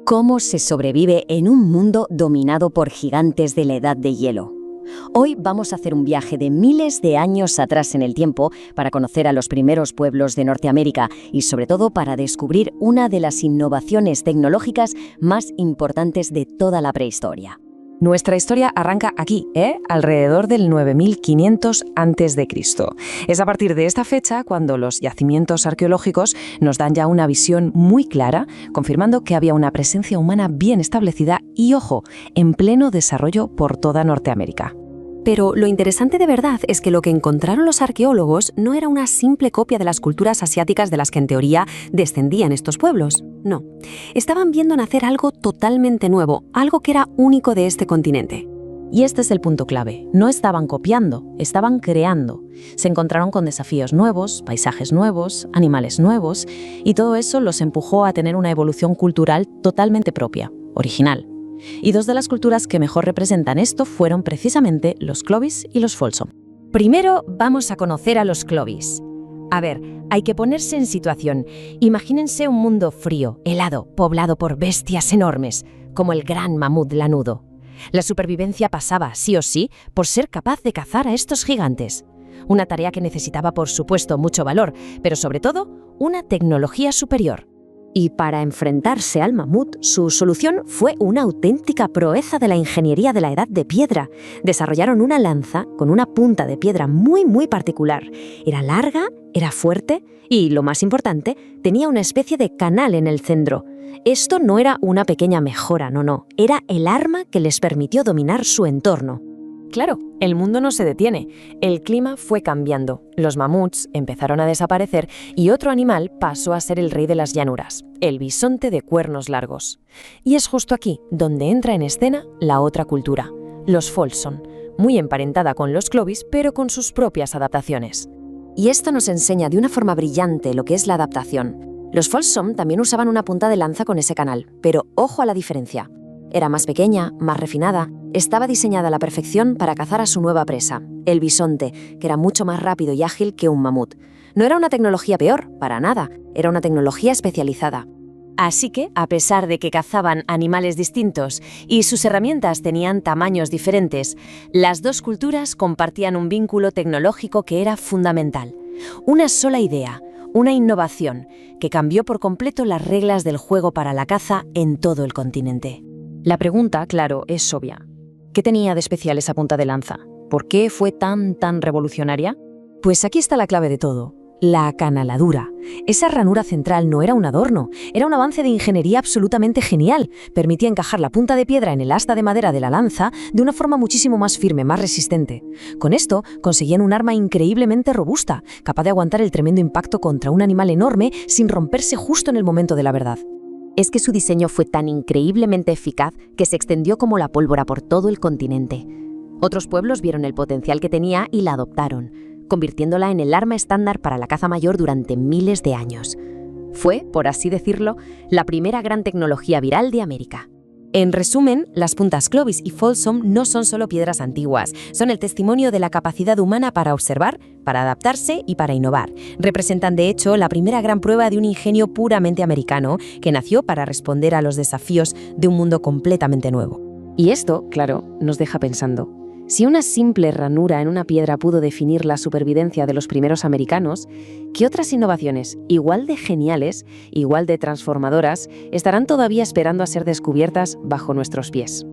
¿Cómo se sobrevive en un mundo dominado por gigantes de la edad de hielo? Hoy vamos a hacer un viaje de miles de años atrás en el tiempo para conocer a los primeros pueblos de Norteamérica y sobre todo para descubrir una de las innovaciones tecnológicas más importantes de toda la prehistoria. Nuestra historia arranca aquí, alrededor del 9500 a.C. Es a partir de esta fecha cuando los yacimientos arqueológicos nos dan ya una visión muy clara, confirmando que había una presencia humana bien establecida y, ojo, en pleno desarrollo por toda Norteamérica. Pero lo interesante de verdad es que lo que encontraron los arqueólogos no era una simple copia de las culturas asiáticas de las que en teoría descendían estos pueblos. No, estaban viendo nacer algo totalmente nuevo, algo que era único de este continente. Y este es el punto clave. No estaban copiando, estaban creando. Se encontraron con desafíos nuevos, paisajes nuevos, animales nuevos, y todo eso los empujó a tener una evolución cultural totalmente propia, original. Y dos de las culturas que mejor representan esto fueron precisamente los Clovis y los Folsom. Primero vamos a conocer a los Clovis. A ver, hay que ponerse en situación. Imagínense un mundo frío, helado, poblado por bestias enormes, como el gran mamut lanudo. La supervivencia pasaba, sí o sí, por ser capaz de cazar a estos gigantes. Una tarea que necesitaba, por supuesto, mucho valor, pero sobre todo, una tecnología superior. Y para enfrentarse al mamut, su solución fue una auténtica proeza de la ingeniería de la Edad de Piedra. Desarrollaron una lanza con una punta de piedra muy particular. Era larga, era fuerte y, lo más importante, tenía una especie de canal en el centro. Esto no era una pequeña mejora, no, era el arma que les permitió dominar su entorno. Claro, el mundo no se detiene. El clima fue cambiando, los mamuts empezaron a desaparecer y otro animal pasó a ser el rey de las llanuras, el bisonte de cuernos largos. Y es justo aquí donde entra en escena la otra cultura, los Folsom, muy emparentada con los Clovis, pero con sus propias adaptaciones. Y esto nos enseña de una forma brillante lo que es la adaptación. Los Folsom también usaban una punta de lanza con ese canal, pero ojo a la diferencia. Era más pequeña, más refinada, estaba diseñada a la perfección para cazar a su nueva presa, el bisonte, que era mucho más rápido y ágil que un mamut. No era una tecnología peor, para nada, era una tecnología especializada. Así que, a pesar de que cazaban animales distintos y sus herramientas tenían tamaños diferentes, las dos culturas compartían un vínculo tecnológico que era fundamental. Una sola idea, una innovación, que cambió por completo las reglas del juego para la caza en todo el continente. La pregunta, claro, es obvia. ¿Qué tenía de especial esa punta de lanza? ¿Por qué fue tan revolucionaria? Pues aquí está la clave de todo. La acanaladura. Esa ranura central no era un adorno, era un avance de ingeniería absolutamente genial. Permitía encajar la punta de piedra en el asta de madera de la lanza de una forma muchísimo más firme, más resistente. Con esto conseguían un arma increíblemente robusta, capaz de aguantar el tremendo impacto contra un animal enorme sin romperse justo en el momento de la verdad. Es que su diseño fue tan increíblemente eficaz que se extendió como la pólvora por todo el continente. Otros pueblos vieron el potencial que tenía y la adoptaron, convirtiéndola en el arma estándar para la caza mayor durante miles de años. Fue, por así decirlo, la primera gran tecnología viral de América. En resumen, las puntas Clovis y Folsom no son solo piedras antiguas, son el testimonio de la capacidad humana para observar, para adaptarse y para innovar. Representan, de hecho, la primera gran prueba de un ingenio puramente americano que nació para responder a los desafíos de un mundo completamente nuevo. Y esto, claro, nos deja pensando. Si una simple ranura en una piedra pudo definir la supervivencia de los primeros americanos, ¿qué otras innovaciones, igual de geniales, igual de transformadoras, estarán todavía esperando a ser descubiertas bajo nuestros pies?